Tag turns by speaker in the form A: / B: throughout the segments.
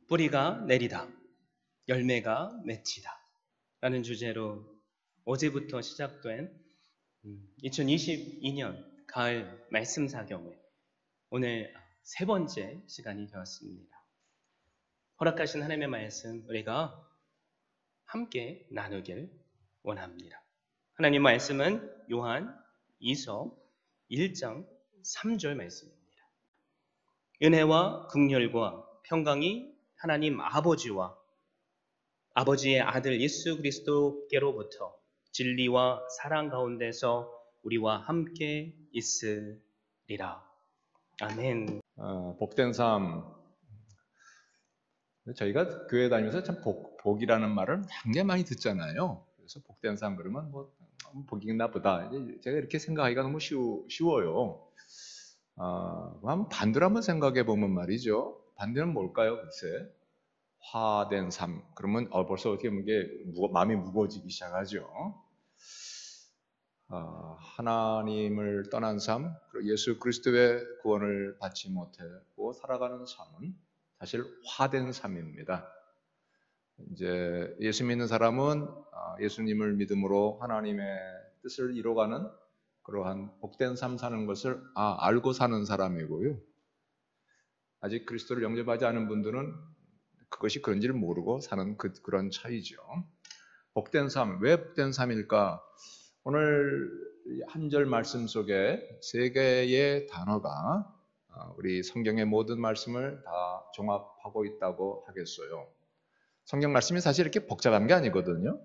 A: 뿌리가 내리다, 열매가 맺히다 라는 주제로 어제부터 시작된 2022년 가을 말씀 사경회 오늘 세 번째 시간이 되었습니다. 허락하신 하나님의 말씀 우리가 함께 나누길 원합니다. 하나님 말씀은 요한 2서 1장 3절 말씀입니다. 은혜와 긍휼과 평강이 하나님 아버지와 아버지의 아들 예수 그리스도께로부터 진리와 사랑 가운데서 우리와 함께 있으리라. 아멘.
B: 복된 삶. 저희가 교회 다니면서 참 복이라는 말을 굉장히 많이 듣잖아요. 그래서 복된 삶 그러면 뭐 복이 있나 보다. 제가 이렇게 생각하기가 너무 쉬워요. 한번 반대로 한번 생각해 보면 말이죠. 반대는 뭘까요? 글쎄. 화된 삶. 그러면 벌써 어떻게 보면 이게 마음이 무거워지기 시작하죠. 하나님을 떠난 삶, 그리고 예수 그리스도의 구원을 받지 못하고 살아가는 삶은 사실 화된 삶입니다. 이제 예수 믿는 사람은 예수님을 믿음으로 하나님의 뜻을 이뤄가는 그러한 복된 삶 사는 것을 알고 사는 사람이고요. 아직 그리스도를 영접하지 않은 분들은 그것이 그런지를 모르고 사는 그런 차이죠. 복된 삶, 왜 복된 삶일까? 오늘 한 절 말씀 속에 세 개의 단어가 우리 성경의 모든 말씀을 다 종합하고 있다고 하겠어요. 성경 말씀이 사실 이렇게 복잡한 게 아니거든요.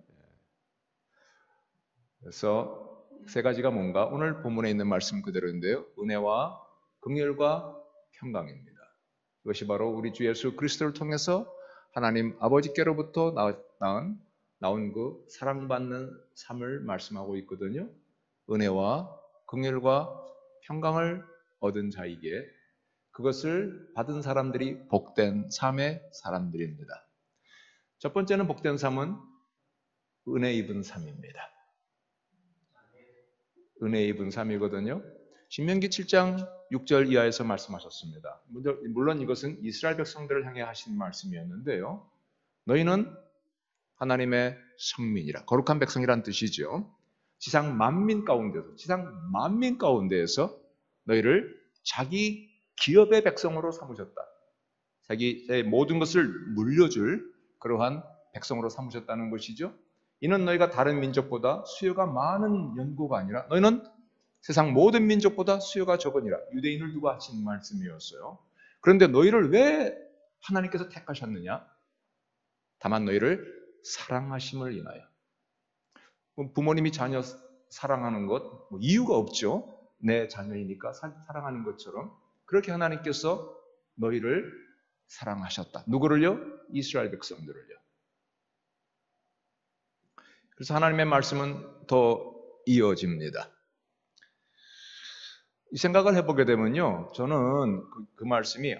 B: 그래서 세 가지가 뭔가 오늘 본문에 있는 말씀 그대로인데요. 은혜와 긍휼과 평강입니다. 이것이 바로 우리 주 예수 그리스도를 통해서 하나님 아버지께로부터 나온 그 사랑받는 삶을 말씀하고 있거든요. 은혜와 긍휼과 평강을 얻은 자이기에 그것을 받은 사람들이 복된 삶의 사람들입니다. 첫 번째는 복된 삶은 은혜 입은 삶입니다. 은혜 입은 삶이거든요. 신명기 7장 6절 이하에서 말씀하셨습니다. 물론 이것은 이스라엘 백성들을 향해 하신 말씀이었는데요. 너희는 하나님의 성민이라, 거룩한 백성이란 뜻이죠. 지상 만민 가운데에서 너희를 자기 기업의 백성으로 삼으셨다. 자기의 모든 것을 물려줄 그러한 백성으로 삼으셨다는 것이죠. 이는 너희가 다른 민족보다 수요가 많은 연고가 아니라 너희는 세상 모든 민족보다 수요가 적으니라. 유대인을 두고 하신 말씀이었어요. 그런데 너희를 왜 하나님께서 택하셨느냐? 다만 너희를 사랑하심을 인하여. 부모님이 자녀 사랑하는 것 이유가 없죠. 내 자녀이니까 사랑하는 것처럼 그렇게 하나님께서 너희를 사랑하셨다. 누구를요? 이스라엘 백성들을요. 그래서 하나님의 말씀은 더 이어집니다. 이 생각을 해보게 되면요, 저는 그 말씀이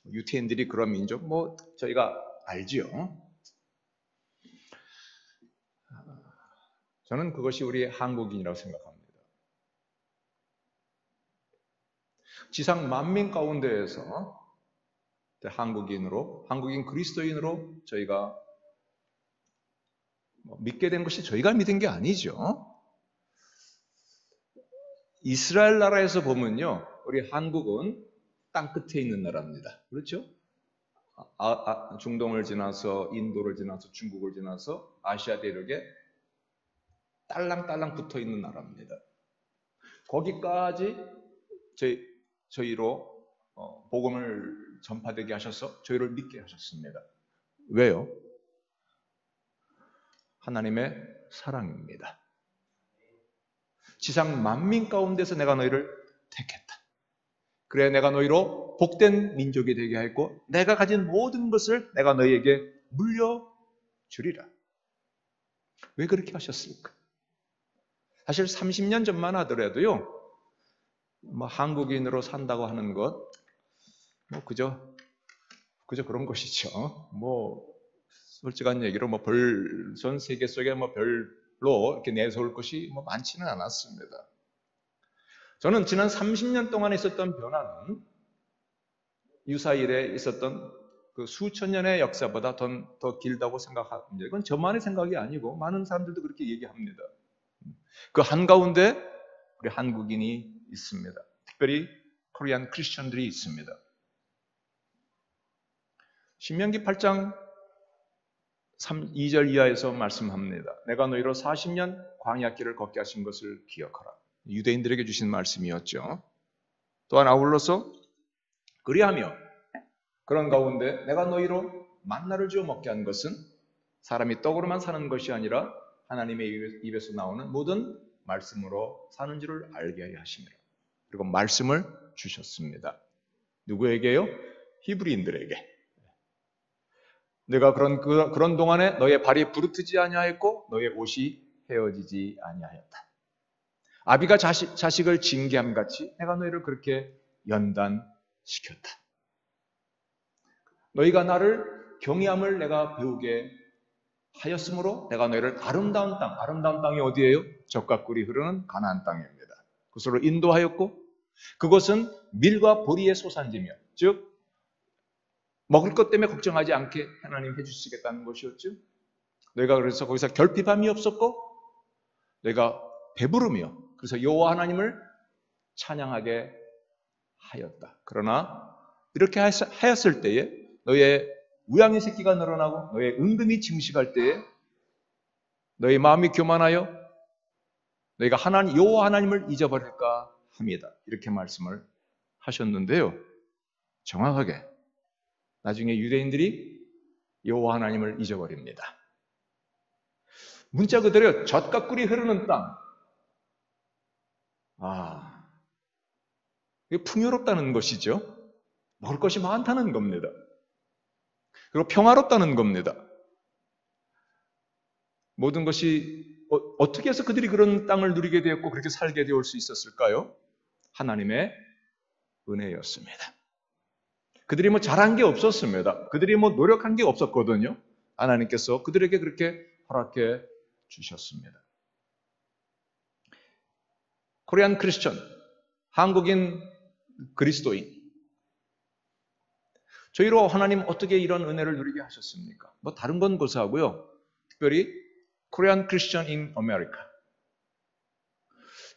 B: 유태인들이 그런 민족 저희가 알지요. 저는 그것이 우리 한국인이라고 생각합니다. 지상 만민 가운데에서 한국인 그리스도인으로 저희가 믿게 된 것이 저희가 믿은 게 아니죠. 이스라엘 나라에서 보면요, 우리 한국은 땅 끝에 있는 나라입니다. 그렇죠? 중동을 지나서 인도를 지나서 중국을 지나서 아시아 대륙에 딸랑딸랑 붙어 있는 나라입니다. 거기까지 저희로 복음을 전파되게 하셔서 저희를 믿게 하셨습니다. 왜요? 하나님의 사랑입니다. 지상 만민 가운데서 내가 너희를 택했다. 그래 내가 너희로 복된 민족이 되게 했고 내가 가진 모든 것을 내가 너희에게 물려주리라. 왜 그렇게 하셨을까? 사실 30년 전만 하더라도요, 한국인으로 산다고 하는 것, 그저 그런 것이죠. 솔직한 얘기로 전 세계 속에 별로 이렇게 내세울 것이 많지는 않았습니다. 저는 지난 30년 동안 있었던 변화는 유사일에 있었던 그 수천 년의 역사보다 더 길다고 생각합니다. 이건 저만의 생각이 아니고 많은 사람들도 그렇게 얘기합니다. 그 한가운데 우리 한국인이 있습니다. 특별히 코리안 크리스천들이 있습니다. 신명기 8장 2절 이하에서 말씀합니다. 내가 너희로 40년 광야길을 걷게 하신 것을 기억하라. 유대인들에게 주신 말씀이었죠. 또한 아울러서 그리하며 그런 가운데 내가 너희로 만나를 주어 먹게 한 것은 사람이 떡으로만 사는 것이 아니라 하나님의 입에서 나오는 모든 말씀으로 사는 줄을 알게 하려 하심이라. 그리고 말씀을 주셨습니다. 누구에게요? 히브리인들에게. 내가 그런 동안에 너의 발이 부르트지 아니하였고 너의 옷이 헤어지지 아니하였다. 아비가 자식을 징계함 같이 내가 너희를 그렇게 연단시켰다. 너희가 나를 경외함을 내가 배우게 하였으므로 내가 너희를 아름다운 땅이 어디예요? 젖과 꿀이 흐르는 가나안 땅입니다. 그것으로 인도하였고 그것은 밀과 보리의 소산지며 즉 먹을 것 때문에 걱정하지 않게 하나님 해주시겠다는 것이었죠. 너희가 그래서 거기서 결핍함이 없었고 너희가 배부르며 그래서 여호와 하나님을 찬양하게 하였다. 그러나 이렇게 하였을 때에 너의 우양의 새끼가 늘어나고 너의 은금이 증식할 때에 너의 마음이 교만하여 너희가 여호와 하나님을 잊어버릴까 합니다. 이렇게 말씀을 하셨는데요. 정확하게 나중에 유대인들이 여호와 하나님을 잊어버립니다. 문자 그대로 젖과 꿀이 흐르는 땅. 이게 풍요롭다는 것이죠. 먹을 것이 많다는 겁니다. 그리고 평화롭다는 겁니다. 모든 것이 어떻게 해서 그들이 그런 땅을 누리게 되었고 그렇게 살게 되올 수 있었을까요? 하나님의 은혜였습니다. 그들이 잘한 게 없었습니다. 그들이 노력한 게 없었거든요. 하나님께서 그들에게 그렇게 허락해 주셨습니다. 코리안 크리스천, 한국인 그리스도인. 저희로 하나님 어떻게 이런 은혜를 누리게 하셨습니까? 다른 건 고사하고요. 특별히 코리안 크리스천 인 아메리카.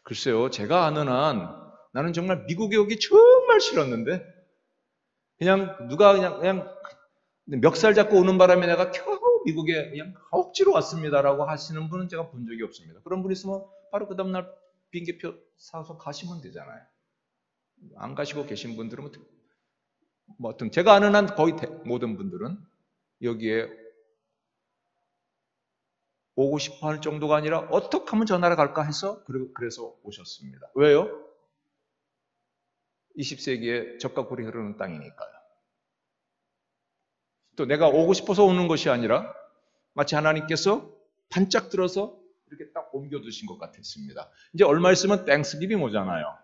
B: 글쎄요, 제가 아는 한 나는 정말 미국에 오기 정말 싫었는데 그냥 누가 그냥 멱살 잡고 오는 바람에 내가 겨우 미국에 그냥 억지로 왔습니다라고 하시는 분은 제가 본 적이 없습니다. 그런 분 있으면 바로 그 다음날 비행기표 사서 가시면 되잖아요. 안 가시고 계신 분들은 하여튼 제가 아는 한 거의 모든 분들은 여기에 오고 싶어 할 정도가 아니라 어떻게 하면 저 나라 갈까 해서 그래서 오셨습니다. 왜요? 20세기에 젖과 꿀이 흐르는 땅이니까요. 또 내가 오고 싶어서 오는 것이 아니라 마치 하나님께서 반짝 들어서 이렇게 딱 옮겨두신 것 같았습니다. 이제 얼마 있으면 땡스기빙 오잖아요.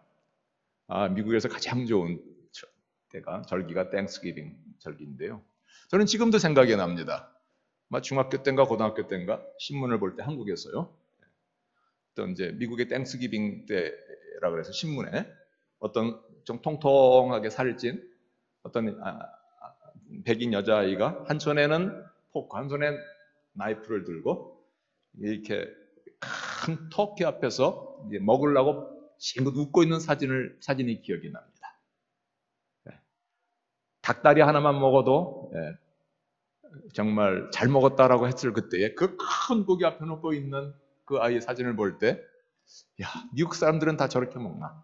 B: 미국에서 가장 좋은 절기가 땡스기빙 절기인데요. 저는 지금도 생각이 납니다. 중학교 때인가 고등학교 때인가 신문을 볼 때 한국에서요. 또 이제 미국의 땡스기빙 때라 그래서 신문에 어떤 좀 통통하게 살찐 어떤 백인 여자아이가 한 손에는 포크, 한 손에 나이프를 들고 이렇게 큰 터키 앞에서 이제 먹으려고 싱긋 웃고 있는 사진이 기억이 납니다. 닭다리 하나만 먹어도 정말 잘 먹었다라고 했을 그때에 그 큰 고기 앞에 놓고 있는 그 아이의 사진을 볼 때, 야, 미국 사람들은 다 저렇게 먹나?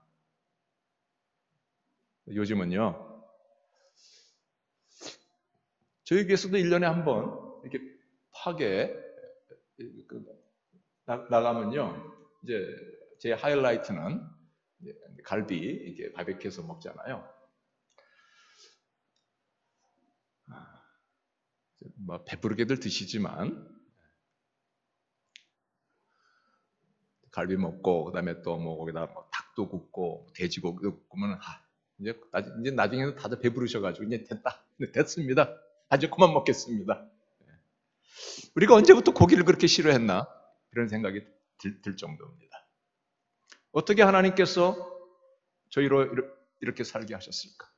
B: 요즘은요, 저희 교회에서도 1년에 한 번 이렇게 파게 나가면요, 이제 제 하이라이트는 갈비 이렇게 바베큐해서 먹잖아요. 배부르게들 드시지만 갈비 먹고 그다음에 또 거기다 닭도 굽고 돼지고기도 굽으면 이제 나중에는 다들 배부르셔가지고 이제 됐습니다. 아주 그만 먹겠습니다. 우리가 언제부터 고기를 그렇게 싫어했나 이런 생각이 들 정도입니다. 어떻게 하나님께서 저희로 이렇게 살게 하셨을까?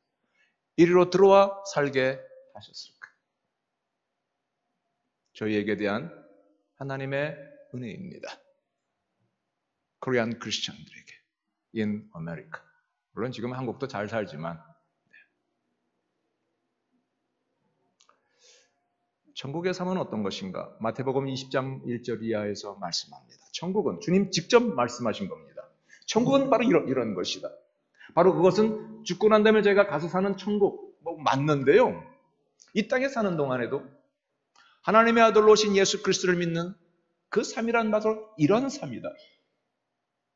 B: 이리로 들어와 살게 하셨을까? 저희에게 대한 하나님의 은혜입니다. 코리안 크리스천들에게 in America. 물론 지금 한국도 잘 살지만 천국의 삶은 어떤 것인가? 마태복음 20장 1절 이하에서 말씀합니다. 천국은 주님 직접 말씀하신 겁니다. 천국은 바로 이런 것이다. 바로 그것은 죽고 난 다음에 저희가 가서 사는 천국 맞는데요. 이 땅에 사는 동안에도 하나님의 아들로 오신 예수 그리스도를 믿는 그 삶이란 바로 이런 삶이다.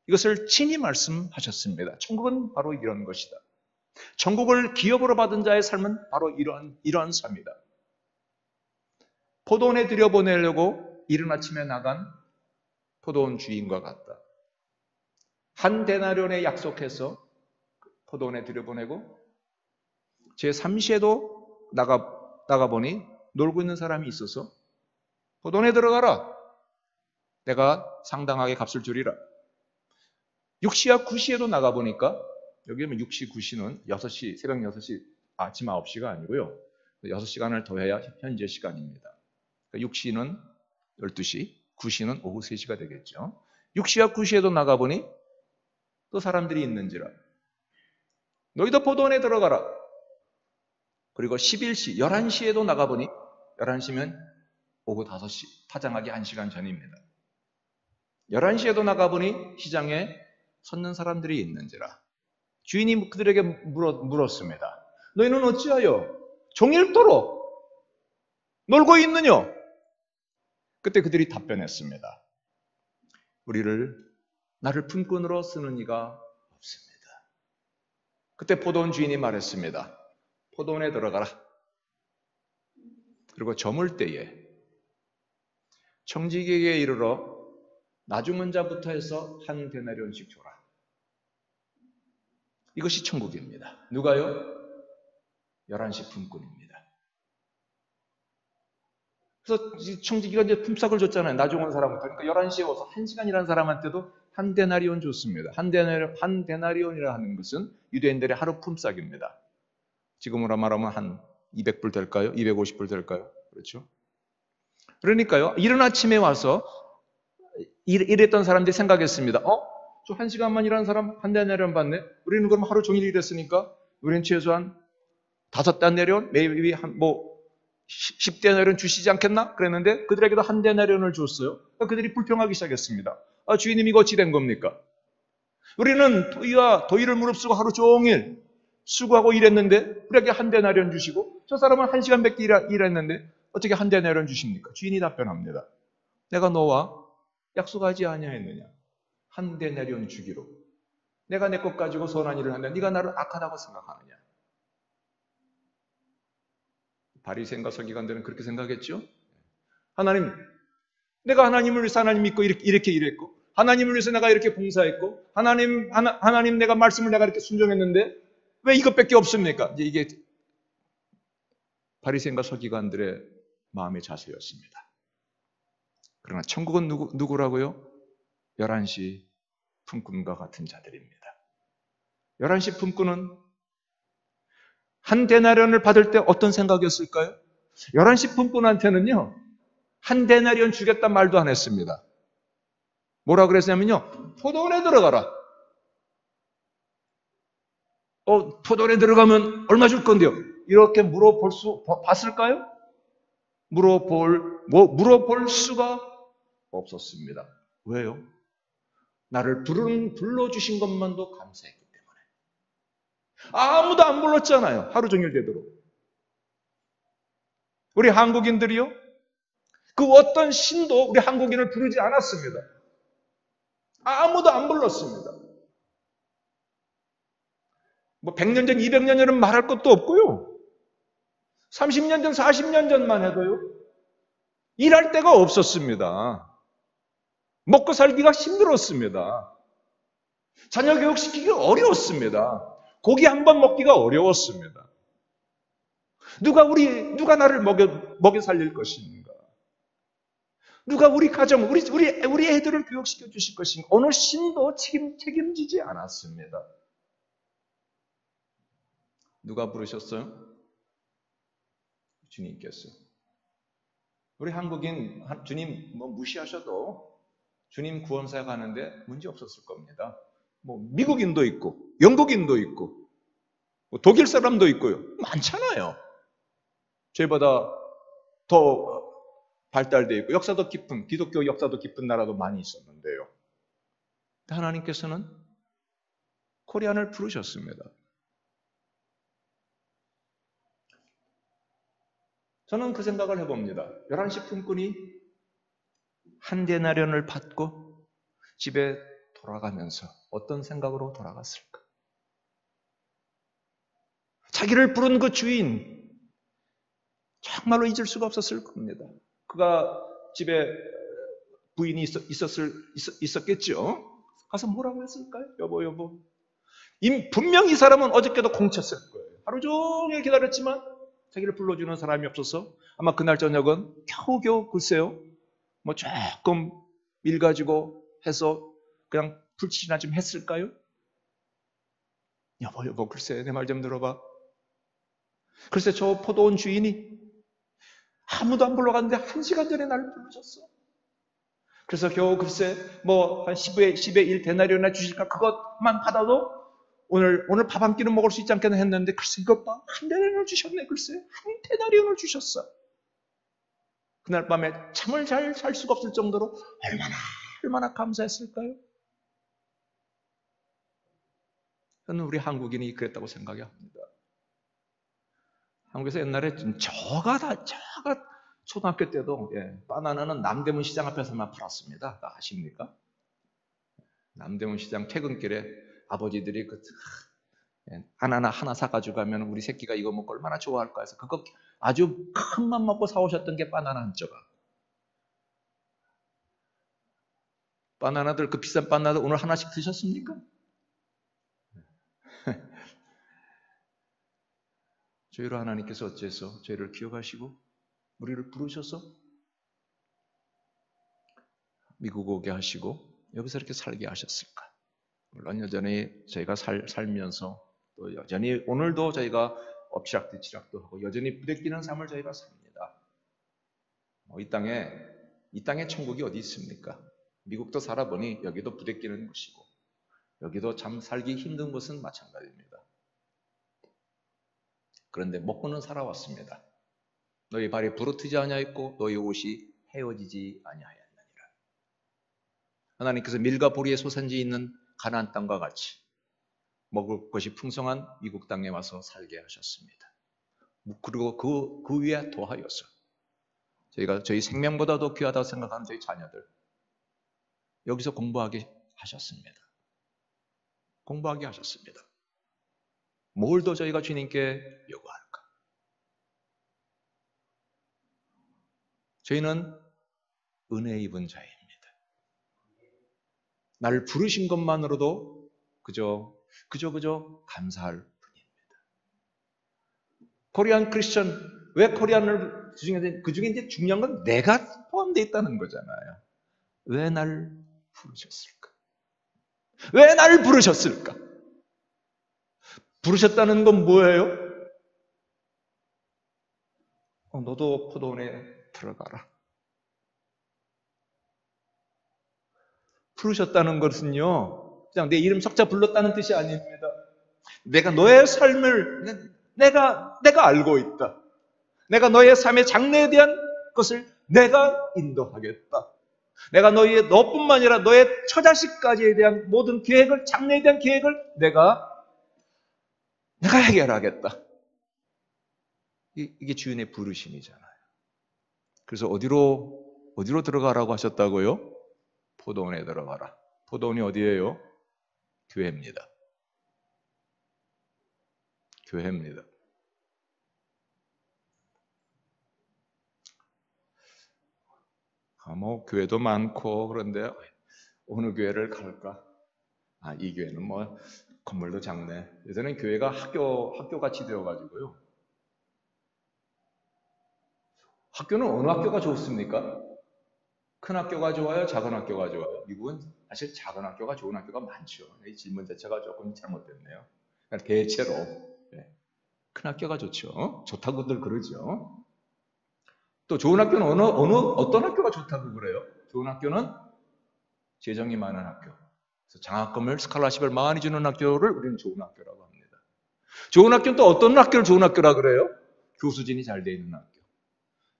B: 이것을 친히 말씀하셨습니다. 천국은 바로 이런 것이다. 천국을 기업으로 받은 자의 삶은 바로 이러한 삶이다. 포도원에 들여보내려고 이른 아침에 나간 포도원 주인과 같다. 한 데나리온에 약속해서 포도원에 들여보내고 제 3시에도 나가보니 놀고 있는 사람이 있어서 포도원에 들어가라. 내가 상당하게 값을 주리라. 6시와 9시에도 나가보니까 여기 6시, 9시는 6시, 새벽 6시, 아침 9시가 아니고요. 6시간을 더해야 현재 시간입니다. 6시는 12시, 9시는 오후 3시가 되겠죠. 6시와 9시에도 나가보니 또 사람들이 있는지라. 너희도 포도원에 들어가라. 그리고 11시, 11시에도 나가보니 11시면 오후 5시, 파장하기 1시간 전입니다. 11시에도 나가보니 시장에 섰는 사람들이 있는지라. 주인이 그들에게 물었습니다. 너희는 어찌하여 종일토록 놀고 있느냐? 그때 그들이 답변했습니다. 나를 품꾼으로 쓰는 이가 없습니다. 그때 포도원 주인이 말했습니다. 포도원에 들어가라. 그리고 저물 때에 청지기에게 이르러 나중은 자부터 해서 한 데나리온씩 줘라. 이것이 천국입니다. 누가요? 11시 품꾼입니다. 그래서 청지기가 이제 품삯을 줬잖아요. 나중은 사람부터. 그러니까 11시에 와서 1시간 일한 사람한테도 한 데나리온 줬습니다. 한 데나리온이라 하는 것은 유대인들의 하루 품삯입니다. 지금으로 말하면 한 200불 될까요? 250불 될까요? 그렇죠? 그러니까요. 이른 아침에 와서 일했던 사람들이 생각했습니다. 저 1시간만 일한 사람 한 데나리온 받네? 우리는 그럼 하루 종일 일했으니까 우리는 최소한 5데나리온? maybe 10데나리온 주시지 않겠나? 그랬는데 그들에게도 한 데나리온을 줬어요. 그러니까 그들이 불평하기 시작했습니다. 주인님 이거 어찌 된 겁니까? 우리는 도의를 무릅쓰고 하루 종일 수고하고 일했는데 우리에게 한 데나리온 주시고 저 사람은 1시간밖에 일했는데 어떻게 한 데나리온 주십니까? 주인이 답변합니다. 내가 너와 약속하지 아니하였느냐? 한 데나리온 주기로. 내가 내 것 가지고 선한 일을 하면 네가 나를 악하다고 생각하느냐? 바리새인과 서기관들은 그렇게 생각했죠? 하나님, 내가 하나님을 위해서 하나님 믿고 이렇게 일했고 하나님을 위해서 내가 이렇게 봉사했고 하나님 내가 말씀을 내가 이렇게 순종했는데 왜 이것밖에 없습니까? 이게 바리새인과 서기관들의 마음의 자세였습니다. 그러나 천국은 누구라고요? 11시 품꾼과 같은 자들입니다. 11시 품꾼은 한 데나리온을 받을 때 어떤 생각이었을까요? 11시 품꾼한테는요. 한 데나리온 주겠다 말도 안 했습니다. 뭐라 그랬냐면요. 포도원에 들어가라. 포도원에 들어가면 얼마 줄 건데요? 이렇게 봤을까요? 물어볼 수가 없었습니다. 왜요? 나를 불러주신 것만도 감사했기 때문에. 아무도 안 불렀잖아요. 하루 종일 되도록. 우리 한국인들이요. 그 어떤 신도 우리 한국인을 부르지 않았습니다. 아무도 안 불렀습니다. 100년 전, 200년 전은 말할 것도 없고요. 30년 전, 40년 전만 해도요. 일할 데가 없었습니다. 먹고 살기가 힘들었습니다. 자녀 교육시키기 어려웠습니다. 고기 한 번 먹기가 어려웠습니다. 누가 나를 먹여 살릴 것인가? 누가 우리 가정, 우리 애들을 교육시켜 주실 것인가? 어느 신도 책임지지 않았습니다. 누가 부르셨어요? 주님께서. 우리 한국인 주님 뭐 무시하셔도 주님 구원사역 하는데 문제 없었을 겁니다. 뭐 미국인도 있고 영국인도 있고 뭐 독일 사람도 있고요. 많잖아요. 저희보다 더 발달되어 있고 역사도 깊은 기독교 역사도 깊은 나라도 많이 있었는데요. 하나님께서는 코리안을 부르셨습니다. 저는 그 생각을 해봅니다. 11시 품꾼이 한 데나리온을 받고 집에 돌아가면서 어떤 생각으로 돌아갔을까? 자기를 부른 그 주인 정말로 잊을 수가 없었을 겁니다. 그가 집에 부인이 있었겠죠. 가서 뭐라고 했을까요? 여보. 분명 이 사람은 어저께도 공쳤을 거예요. 하루 종일 기다렸지만 자기를 불러주는 사람이 없어서 아마 그날 저녁은 겨우겨우 글쎄요. 뭐 조금 일 가지고 해서 그냥 풀치나 좀 했을까요? 여보 글쎄 내 말 좀 들어봐. 글쎄 저 포도원 주인이 아무도 안 불러갔는데 1시간 전에 날 불러줬어. 그래서 겨우 글쎄 뭐 한 10의 1 데나리온이나 주실까 그것만 받아도 오늘 밥 한 끼는 먹을 수 있지 않겠나 했는데 글쎄 이것 봐. 한 데나리온을 주셨네. 글쎄 한 데나리온을 주셨어. 그날 밤에 잠을 잘 잘 수가 없을 정도로 얼마나 감사했을까요? 저는 우리 한국인이 그랬다고 생각이 합니다. 한국에서 옛날에 저가 초등학교 때도 바나나는 남대문 시장 앞에서만 팔았습니다. 아십니까? 남대문 시장 퇴근길에 아버지들이 바나나 하나 사가지고 가면 우리 새끼가 이거 먹고 얼마나 좋아할까 해서 그거 아주 큰 맘 먹고 사오셨던 게 바나나 한 조각. 바나나들 그 비싼 바나나들 오늘 하나씩 드셨습니까? 저희로 하나님께서 어째서 저희를 기억하시고 우리를 부르셔서 미국 오게 하시고 여기서 이렇게 살게 하셨을까? 물론 여전히 저희가 살면서 또 여전히 오늘도 저희가 엎치락뒤치락도 하고 여전히 부대끼는 삶을 저희가 삽니다. 이 땅에 천국이 어디 있습니까? 미국도 살아보니 여기도 부대끼는 곳이고 여기도 참 살기 힘든 곳은 마찬가지입니다. 그런데 먹고는 살아왔습니다. 너희 발이 부르트지 아니하였고 너희 옷이 헤어지지 아니하였느니라. 하나님께서 밀과 보리의 소산지 있는 가나안 땅과 같이 먹을 것이 풍성한 미국 땅에 와서 살게 하셨습니다. 그리고 그 위에 더하여서 저희 생명보다도 귀하다고 생각하는 저희 자녀들 여기서 공부하게 하셨습니다. 공부하게 하셨습니다. 뭘 더 저희가 주님께 요구할까? 저희는 은혜 입은 자입니다. 나를 부르신 것만으로도 그저 감사할 뿐입니다. 코리안 크리스천, 왜 코리안을 그 중에 이제 중요한 건 내가 포함되어 있다는 거잖아요. 왜 날 부르셨을까? 왜 나를 부르셨을까? 부르셨다는 건 뭐예요? 너도 포도원에 들어가라. 부르셨다는 것은요, 그냥 내 이름 석자 불렀다는 뜻이 아닙니다. 내가 너의 삶을 내가 알고 있다. 내가 너의 삶의 장래에 대한 것을 내가 인도하겠다. 내가 너뿐만 아니라 너의 처자식까지에 대한 모든 계획을, 장래에 대한 계획을 내가 해결하겠다. 이게 주인의 부르심이잖아요. 그래서 어디로 들어가라고 하셨다고요? 포도원에 들어가라. 포도원이 어디예요? 교회입니다. 교회입니다. 뭐 교회도 많고 그런데 어느 교회를 갈까? 이 교회는 뭐 건물도 작네. 예전엔 교회가 학교 같이 되어가지고요. 학교는 어느 학교가 좋습니까? 큰 학교가 좋아요? 작은 학교가 좋아요? 미국은 사실 작은 학교가 좋은 학교가 많죠. 이 질문 자체가 조금 잘못됐네요. 그러니까 대체로 큰 학교가 좋죠. 좋다고들 그러죠. 또 좋은 학교는 어떤 학교가 좋다고 그래요? 좋은 학교는 재정이 많은 학교. 그래서 장학금을, 스칼라십을 많이 주는 학교를 우리는 좋은 학교라고 합니다. 좋은 학교는 또 어떤 학교를 좋은 학교라 그래요? 교수진이 잘 돼 있는 학교.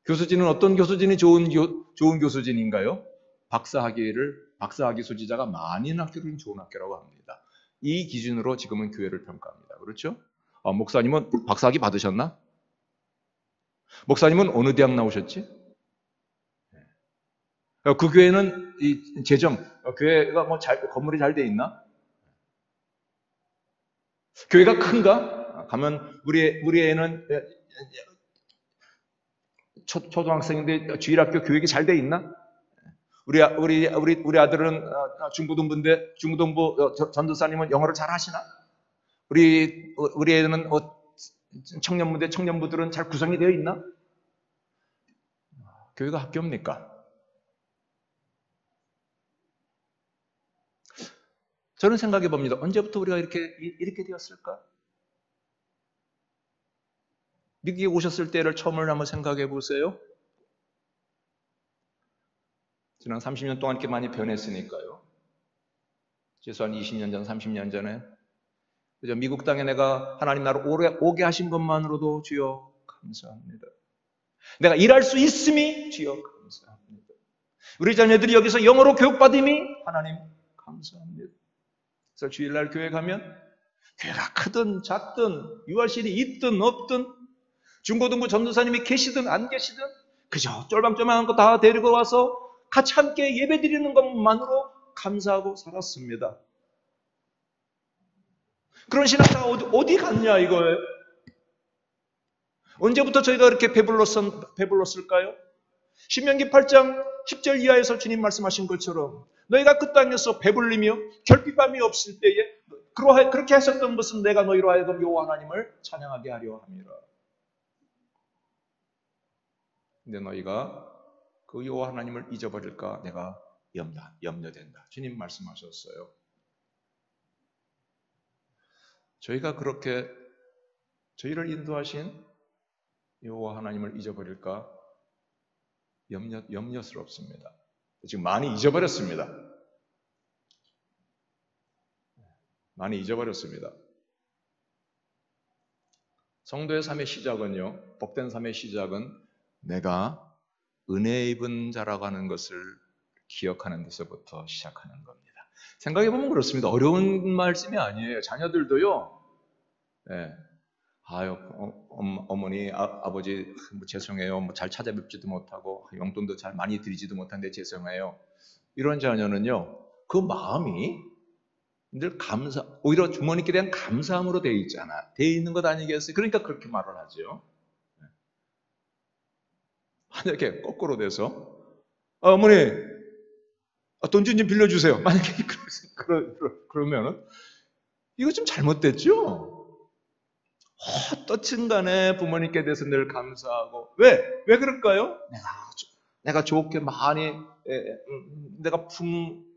B: 교수진은 어떤 교수진이 좋은 교수진인가요? 박사학위 소지자가 많이 있는 학교를 좋은 학교라고 합니다. 이 기준으로 지금은 교회를 평가합니다. 그렇죠? 목사님은 박사학위 받으셨나? 목사님은 어느 대학 나오셨지? 그 교회는 이 재정, 교회가 뭐 건물이 잘 돼 있나? 교회가 큰가? 가면 우리 애는 초등학생인데 주일학교 교육이 잘 돼 있나? 우리 아들은 중고등부 전도사님은 영어를 잘 하시나? 우리 애는 청년부들은 잘 구성이 되어 있나? 교회가 학교입니까? 저는 생각해 봅니다. 언제부터 우리가 이렇게 되었을까? 미국에 오셨을 때를 처음을 한번 생각해 보세요. 지난 30년 동안 이렇게 많이 변했으니까요. 최소한 20년 전, 30년 전에. 그죠? 미국 땅에 내가 하나님 나를 오게 하신 것만으로도 주여 감사합니다. 내가 일할 수 있음이 주여 감사합니다. 우리 자녀들이 여기서 영어로 교육받음이 하나님 감사합니다. 그래서 주일날 교회 가면 교회가 크든 작든 유아실이 있든 없든 중고등부 전도사님이 계시든 안 계시든 그저 쫄방쫄방한 거 다 데리고 와서 같이 함께 예배 드리는 것만으로 감사하고 살았습니다. 그런 신앙사가 어디 갔냐 이거예요. 언제부터 저희가 그렇게 배불렀을까요? 신명기 8장 10절 이하에서 주님 말씀하신 것처럼 너희가 그 땅에서 배불리며 결핍함이 없을 때에 그렇게 하셨던 것은 내가 너희로 하여금 여호와 하나님을 찬양하게 하려 함이라. 근데 너희가 그 여호와 하나님을 잊어버릴까 내가 염려된다. 주님 말씀하셨어요. 저희가 그렇게 저희를 인도하신 여호와 하나님을 잊어버릴까 염려스럽습니다. 지금 많이 잊어버렸습니다. 많이 잊어버렸습니다. 성도의 삶의 시작은요, 복된 삶의 시작은 내가 은혜 입은 자라고 하는 것을 기억하는 데서부터 시작하는 겁니다. 생각해보면 그렇습니다. 어려운 말씀이 아니에요. 자녀들도요, 네. 어머니, 아버지, 죄송해요. 잘 찾아뵙지도 못하고, 용돈도 잘 많이 드리지도 못한데 죄송해요. 이런 자녀는요, 그 마음이 늘 오히려 부모님께 대한 감사함으로 되어 있는 것 아니겠어요? 그러니까 그렇게 말을 하죠. 만약에 거꾸로 돼서, 어머니, 돈 좀 빌려주세요. 만약에 그러면은, 이거 좀 잘못됐죠? 어떻든 간에 부모님께 대해서 늘 감사하고. 왜 그럴까요? 내가 좋게 많이, 내가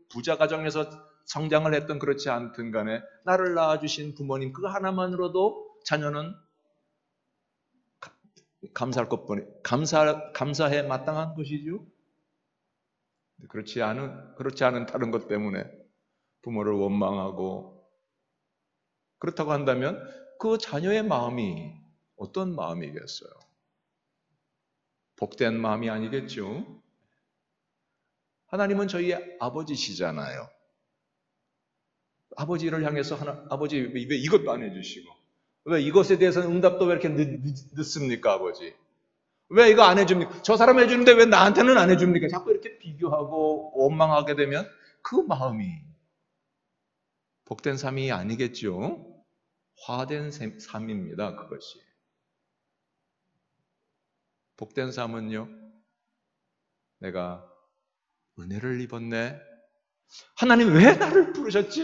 B: 부자 가정에서 성장을 했던 그렇지 않든 간에 나를 낳아주신 부모님 그거 하나만으로도 자녀는 감사해 마땅한 것이죠. 그렇지 않은 다른 것 때문에 부모를 원망하고 그렇다고 한다면 그 자녀의 마음이 어떤 마음이겠어요? 복된 마음이 아니겠죠? 하나님은 저희의 아버지시잖아요. 아버지를 향해서 아버지 왜 이것도 안 해주시고 왜 이것에 대해서는 응답도 왜 이렇게 늦습니까 아버지? 왜 이거 안 해줍니까? 저 사람 해주는데 왜 나한테는 안 해줍니까? 자꾸 이렇게 비교하고 원망하게 되면 그 마음이 복된 삶이 아니겠죠? 화된 삶입니다. 그것이. 복된 삶은요. 내가 은혜를 입었네. 하나님 왜 나를 부르셨지?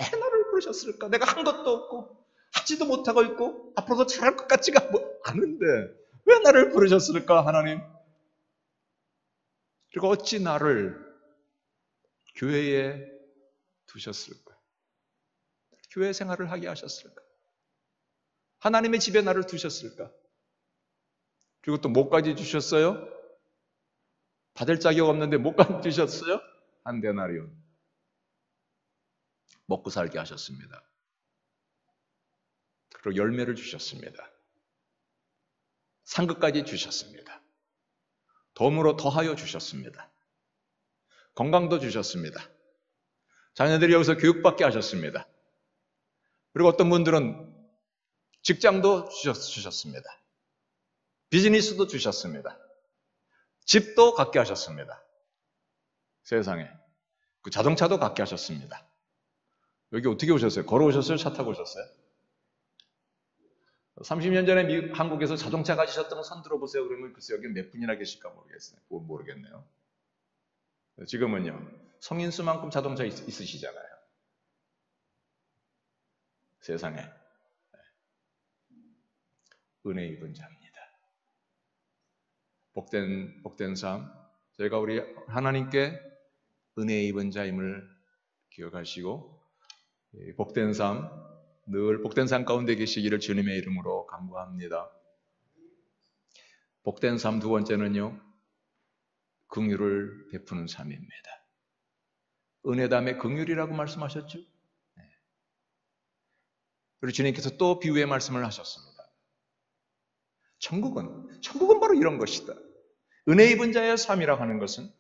B: 왜 나를 부르셨을까? 내가 한 것도 없고 하지도 못하고 있고 앞으로도 잘할 것 같지가 않은데 왜 나를 부르셨을까 하나님? 그리고 어찌 나를 교회에 두셨을까? 교회 생활을 하게 하셨을까? 하나님의 집에 나를 두셨을까? 그리고 또 뭐까지 주셨어요? 받을 자격 없는데 뭐까지 주셨어요? 한 데나리온. 먹고 살게 하셨습니다. 그리고 열매를 주셨습니다. 상급까지 주셨습니다. 덤으로 더하여 주셨습니다. 건강도 주셨습니다. 자녀들이 여기서 교육받게 하셨습니다. 그리고 어떤 분들은 직장도 주셨습니다. 비즈니스도 주셨습니다. 집도 갖게 하셨습니다. 세상에. 그 자동차도 갖게 하셨습니다. 여기 어떻게 오셨어요? 걸어오셨어요? 차 타고 오셨어요? 30년 전에 한국에서 자동차 가지셨던 분 손 들어보세요. 그러면 글쎄 여기 몇 분이나 계실까 모르겠네요. 지금은요. 성인수만큼 자동차 있으시잖아요. 세상에. 은혜 입은 자입니다. 복된 삶. 저희가 우리 하나님께 은혜 입은 자임을 기억하시고 복된 삶, 늘 복된 삶 가운데 계시기를 주님의 이름으로 간구합니다. 복된 삶 두 번째는요. 긍휼을 베푸는 삶입니다. 은혜 다음에 긍휼이라고 말씀하셨죠? 네. 그리고 주님께서 또 비유의 말씀을 하셨습니다. 천국은 바로 이런 것이다. 은혜 입은 자의 삶이라고 하는 것은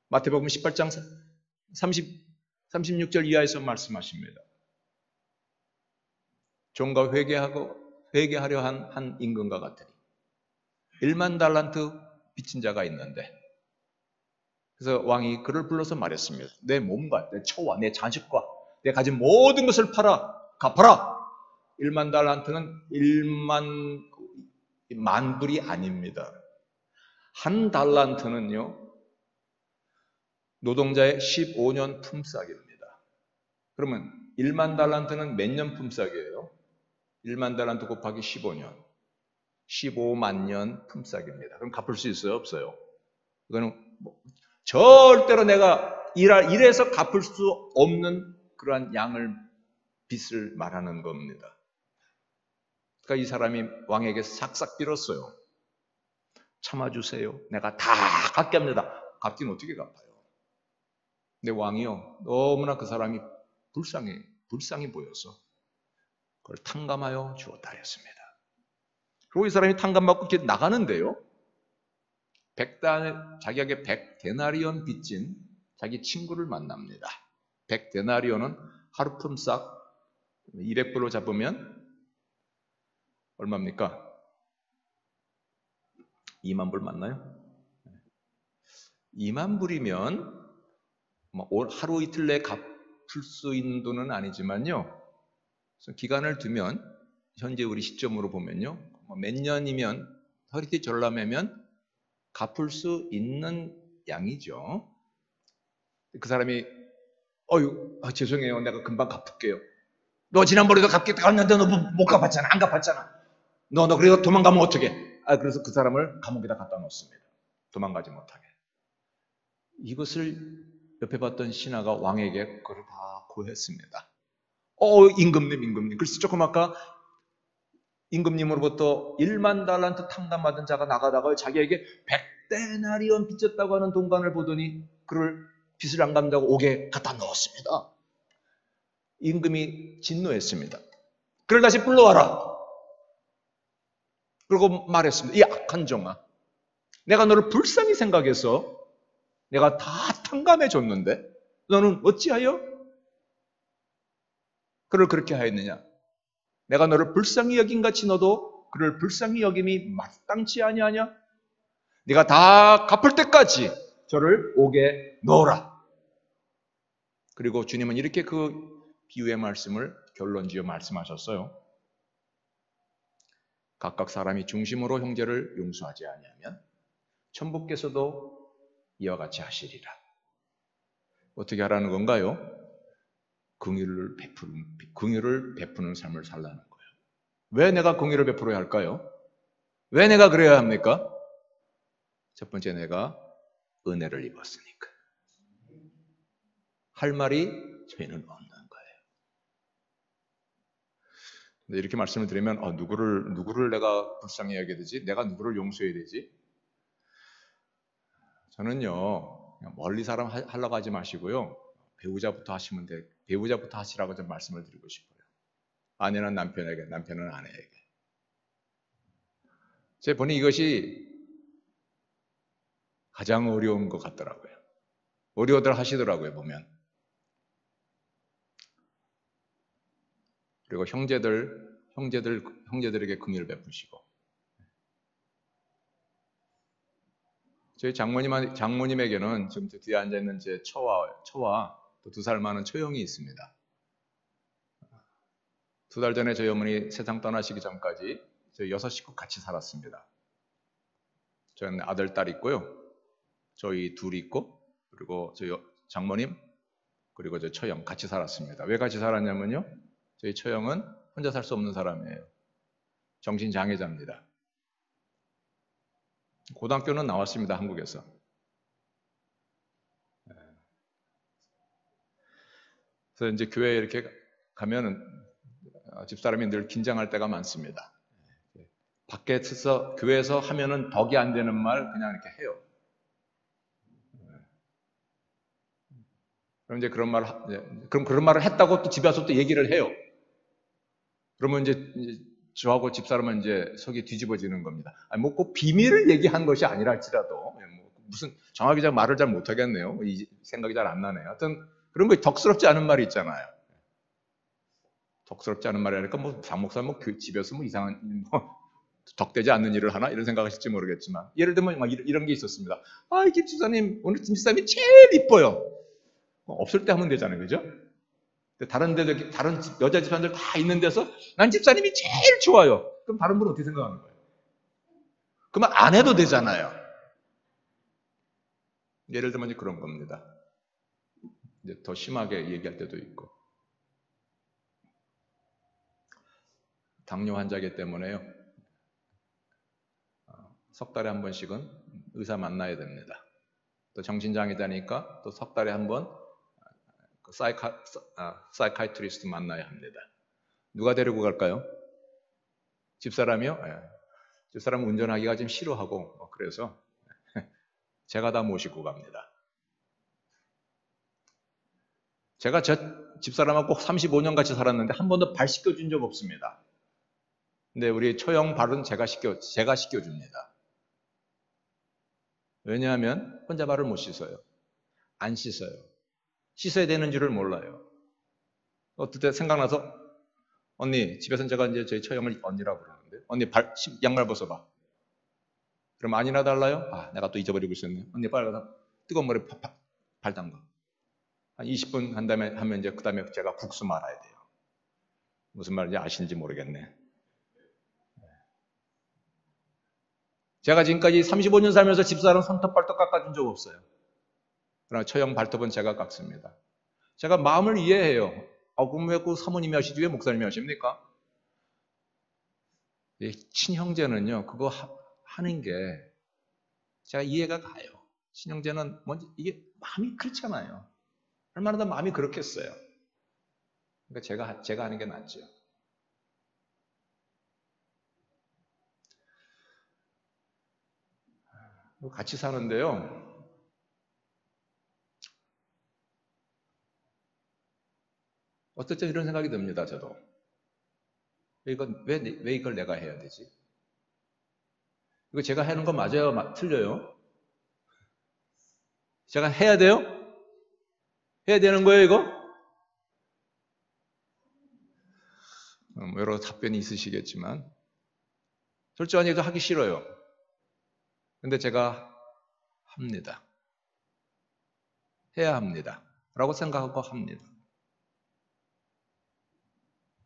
B: 마태복음 18장 36절 이하에서 말씀하십니다. 종과 회개하려 한 임금과 같으니 1만 달란트 빚진 자가 있는데 그래서 왕이 그를 불러서 말했습니다. 내 몸과 내 처와 내 자식과 내 가진 모든 것을 팔아 갚아라. 1만 달란트는 1만 불이 아닙니다. 한 달란트는요. 노동자의 15년 품삯입니다. 그러면 1만 달란트는 몇 년 품삯이에요? 1만 달란트 곱하기 15년. 15만 년 품삯입니다. 그럼 갚을 수 있어요? 없어요? 이거는 절대로 내가 일해서 갚을 수 없는 그러한 양을 빚을 말하는 겁니다. 그러니까 이 사람이 왕에게 싹싹 빌었어요. 참아주세요. 내가 다 갚게 합니다. 갚기는 어떻게 갚아요? 근데 왕이요. 너무나 그 사람이 불쌍히 보여서 그걸 탕감하여 주었다 했습니다. 그리고 이 사람이 탕감받고 이렇게 나가는데요. 자기에게 100데나리온 빚진 자기 친구를 만납니다. 100데나리온은 하루 품삯 200불로 잡으면 얼마입니까? 2만 불 맞나요? 2만 불이면 하루 이틀 내에 갚을 수 있는 돈은 아니지만요. 기간을 두면 현재 우리 시점으로 보면요. 몇 년이면 허리띠 졸라매면 갚을 수 있는 양이죠. 그 사람이 죄송해요. 내가 금방 갚을게요. 너 지난번에도 갚겠다고 했는데 너 못 갚았잖아. 안 갚았잖아. 너 그래서 도망가면 어떡해? 그래서 그 사람을 감옥에다 갖다 놓습니다. 도망가지 못하게. 이것을 옆에 봤던 신하가 왕에게 그걸 다 고했습니다. 임금님. 그래서 조금 아까 임금님으로부터 1만 달란트 탕감받은 자가 나가다가 자기에게 100데나리온 빚졌다고 하는 동관을 보더니 그를 빚을 안 갚는다고 옥에 갖다 넣었습니다. 임금이 진노했습니다. 그를 다시 불러와라. 그리고 말했습니다. 이 악한 종아, 내가 너를 불쌍히 생각해서 내가 다 탕감해 줬는데 너는 어찌하여 그를 그렇게 하였느냐? 내가 너를 불쌍히 여긴같이 너도 그를 불쌍히 여김이 마땅치 아니하냐? 네가 다 갚을 때까지 저를 옥에 넣어라. 그리고 주님은 이렇게 그 비유의 말씀을 결론지어 말씀하셨어요. 각각 사람이 중심으로 형제를 용서하지 아니하면 천부께서도 이와 같이 하시리라. 어떻게 하라는 건가요? 긍휼을 베푸는 삶을 살라는 거예요. 왜 내가 긍휼을 베풀어야 할까요? 왜 내가 그래야 합니까? 첫 번째, 내가 은혜를 입었으니까. 할 말이 저희는 없는 거예요. 이렇게 말씀을 드리면 누구를 내가 불쌍히 여겨야 되지? 내가 누구를 용서해야 되지? 저는요, 그냥 멀리 사람 하려고 하지 마시고요. 배우자부터 하시라고 좀 말씀을 드리고 싶어요. 아내는 남편에게, 남편은 아내에게. 제가 보니 이것이 가장 어려운 것 같더라고요. 어려워들 하시더라고요, 보면. 그리고 형제들에게 긍휼을 베푸시고. 저희 장모님에게는 지금 뒤에 앉아있는 제 처와 또 2살 많은 처형이 있습니다. 2달 전에 저희 어머니 세상 떠나시기 전까지 저희 6 식구 같이 살았습니다. 저는 아들, 딸 있고요. 저희 둘이 있고, 그리고 저희 장모님, 그리고 저 처형 같이 살았습니다. 왜 같이 살았냐면요. 저희 처형은 혼자 살 수 없는 사람이에요. 정신장애자입니다. 고등학교는 나왔습니다, 한국에서. 그래서 이제 교회에 이렇게 가면은 집사람이 늘 긴장할 때가 많습니다. 밖에서 교회에서 하면은 덕이 안 되는 말 그냥 이렇게 해요. 그럼 이제 그런 말을 했다고 또 집에 와서 또 얘기를 해요. 그러면 이제 저하고 집사람은 이제 속이 뒤집어지는 겁니다. 아니 뭐 꼭 비밀을 얘기한 것이 아니라 할지라도 무슨 정확히 잘 말을 잘 못하겠네요. 이 생각이 잘 안 나네요. 하여튼 그런 거 덕스럽지 않은 말이 있잖아요. 덕스럽지 않은 말이라니까 뭐 장목사 집에서 뭐 이상한 덕되지 않는 일을 하나 이런 생각하실지 모르겠지만 예를 들면 막 이런 게 있었습니다. 김 집사님 오늘 김 집사님이 제일 이뻐요. 없을 때 하면 되잖아요, 그죠? 다른 여자 집사님들 다 있는 데서 난 집사님이 제일 좋아요. 그럼 다른 분은 어떻게 생각하는 거예요? 그러면 안 해도 되잖아요. 예를 들면 그런 겁니다. 이제 더 심하게 얘기할 때도 있고. 당뇨 환자이기 때문에요. 석 달에 한 번씩은 의사 만나야 됩니다. 또 정신장애자니까 또 석 달에 한 번 사이카이트리스트 만나야 합니다. 누가 데리고 갈까요? 집사람이요? 집사람은 운전하기가 좀 싫어하고 그래서 제가 다 모시고 갑니다. 제가 저 집사람하고 35년 같이 살았는데 한 번도 발 씻겨준 적 없습니다. 근데 우리 처형 발은 제가 씻겨줍니다. 왜냐하면 혼자 발을 못 씻어요. 안 씻어요. 씻어야 되는 줄을 몰라요. 어떨 때 생각나서 언니, 집에서는 제가 이제 저희 처형을 언니라고 부르는데 언니 양말 벗어봐. 그럼 아니나 달라요? 내가 또 잊어버리고 있었네. 언니 빨리 가서 뜨거운 물에 발 담가. 한 20분 한 다음에 하면 이제 그 다음에 제가 국수 말아야 돼요. 무슨 말인지 아시는지 모르겠네. 제가 지금까지 35년 살면서 집사람 손톱 발톱 깎아준 적 없어요. 그러나 처형 발톱은 제가 깎습니다. 제가 마음을 이해해요. 그럼 왜 그 사모님이 하시지 왜 목사님이 하십니까? 친형제는요, 그거 하는 게 제가 이해가 가요. 친형제는 먼저 이게 마음이 그렇잖아요. 얼마나 더 마음이 그렇겠어요. 그러니까 제가 하는 게 낫죠. 같이 사는데요. 어떨 때 이런 생각이 듭니다. 저도. 왜 이걸 내가 해야 되지? 이거 제가 하는 거 맞아요? 틀려요? 제가 해야 돼요? 해야 되는 거예요, 이거? 여러 답변이 있으시겠지만 솔직히 이거 하기 싫어요. 근데 제가 합니다. 해야 합니다. 라고 생각하고 합니다.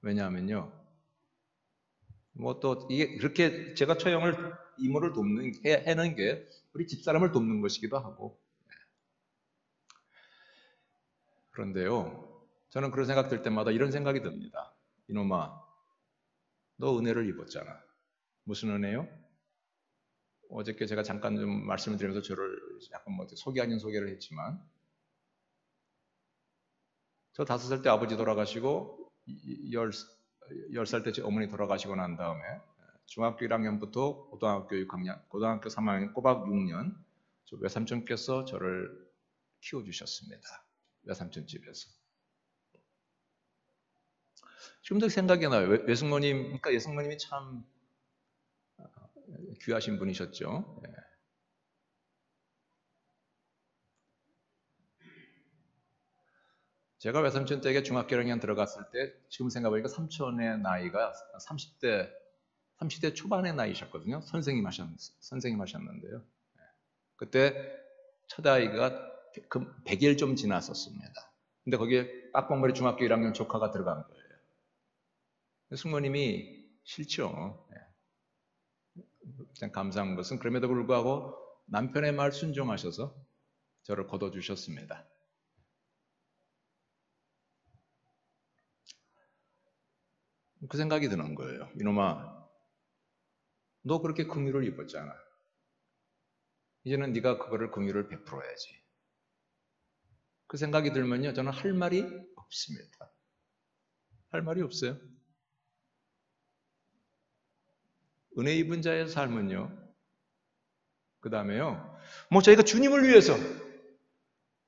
B: 왜냐하면요. 또 이게 그렇게 제가 처형을 이모를 해는 게 우리 집사람을 돕는 것이기도 하고. 그런데요. 저는 그런 생각 들 때마다 이런 생각이 듭니다. 이놈아, 너 은혜를 입었잖아. 무슨 은혜요? 어저께 제가 잠깐 좀 말씀을 드리면서 저를 약간 소개 아닌 소개를 했지만 저 5살 때 아버지 돌아가시고 10살 때 어머니 돌아가시고 난 다음에 중학교 1학년부터 고등학교 6학년, 고등학교 3학년 꼬박 6년 저 외삼촌께서 저를 키워주셨습니다. 외삼촌 집에서. 지금도 생각이 나요. 외숙모님, 그러니까 외숙모님이 참 귀하신 분이셨죠. 예. 제가 외삼촌 댁에 중학교 1학년 들어갔을 때 지금 생각해보니까 삼촌의 나이가 30대 초반의 나이셨거든요. 선생님 하셨는데요. 그때 첫 아이가 100일 좀 지났었습니다. 근데 거기에 빡빡머리 중학교 1학년 조카가 들어간 거예요. 숙모님이 싫죠. 감사한 것은 그럼에도 불구하고 남편의 말 순종하셔서 저를 거둬주셨습니다. 그 생각이 드는 거예요. 이놈아, 너 그렇게 긍휼을 입었잖아. 이제는 네가 그거를 긍휼을 베풀어야지. 그 생각이 들면요, 저는 할 말이 없습니다. 할 말이 없어요. 은혜 입은 자의 삶은요, 그 다음에요, 저희가 주님을 위해서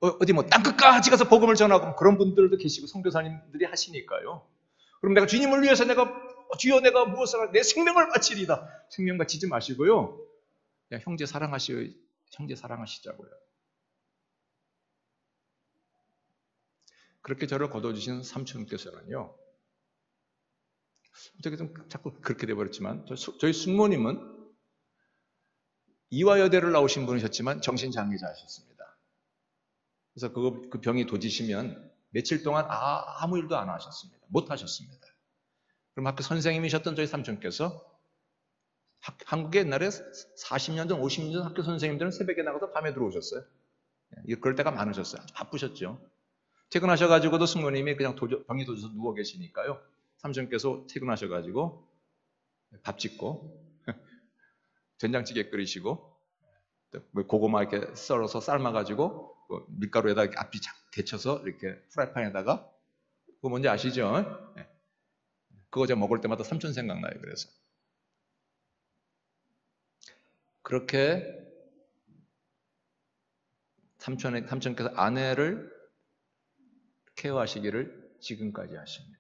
B: 어디 땅끝까지 가서 복음을 전하고 그런 분들도 계시고 선교사님들이 하시니까요. 그럼 내가 주님을 위해서 주여 내가 무엇을 내 생명을 바치리다. 생명 바치지 마시고요. 그냥 형제 사랑하시자고요. 그렇게 저를 거둬주신 삼촌께서는요. 어떻게 좀 자꾸 그렇게 돼버렸지만 저희 숙모님은 이화여대를 나오신 분이셨지만 정신장애자셨습니다. 그래서 그 병이 도지시면 며칠 동안 아무 일도 안 하셨습니다. 못 하셨습니다. 그럼 학교 선생님이셨던 저희 삼촌께서 한국에 옛날에 40년 전, 50년 전 학교 선생님들은 새벽에 나가서 밤에 들어오셨어요. 그럴 때가 많으셨어요. 바쁘셨죠. 퇴근하셔가지고도 숙모님이 그냥 병이 도져서 누워 계시니까요. 삼촌께서 퇴근하셔가지고 밥 짓고 된장찌개 끓이시고 고구마 이렇게 썰어서 삶아가지고 밀가루에다 이렇게 앞뒤 데쳐서 이렇게 프라이팬에다가 그거 뭔지 아시죠? 그거 제가 먹을 때마다 삼촌 생각나요. 그래서 그렇게 삼촌께서 아내를 케어하시기를 지금까지 하십니다.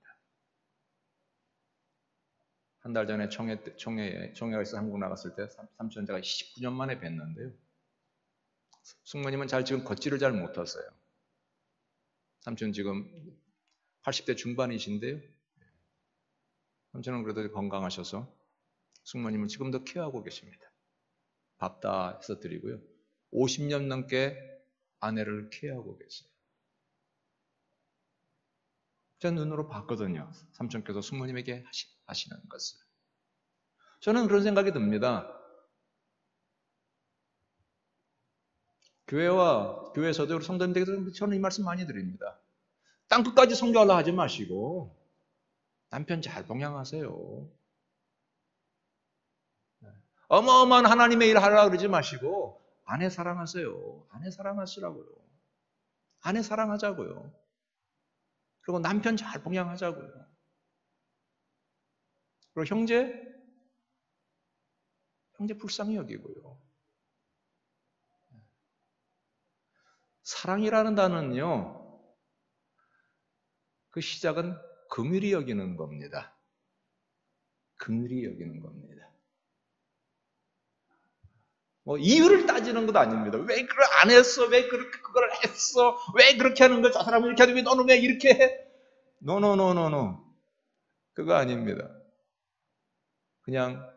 B: 한 달 전에 총회가 있어 한국 나갔을 때 삼촌 제가 19년 만에 뵀는데요. 숙모님은 지금 걷지를 잘 못하세요. 삼촌 지금 80대 중반이신데요. 삼촌은 그래도 건강하셔서 숙모님을 지금도 케어하고 계십니다. 밥 다 해서 드리고요. 50년 넘게 아내를 케어하고 계세요. 제 눈으로 봤거든요. 삼촌께서 숙모님에게 하시는 것을. 저는 그런 생각이 듭니다. 교회에서도 우리 성도님들에게 저는 이 말씀 많이 드립니다. 땅끝까지 선교하려 하지 마시고 남편 잘 봉양하세요. 어마어마한 하나님의 일 하려고 그러지 마시고 아내 사랑하세요. 아내 사랑하시라고요. 아내 사랑하자고요. 그리고 남편 잘 봉양하자고요. 그리고 형제 불쌍히 여기고요. 사랑이라는 단어는요. 그 시작은 긍휼히 여기는 겁니다. 긍휼히 여기는 겁니다. 이유를 따지는 것도 아닙니다. 왜 그걸 안 했어? 왜 그걸 했어? 왜 그렇게 하는 거야? 저 사람은 이렇게 하는데 너는 왜 이렇게 해? 노. 그거 아닙니다. 그냥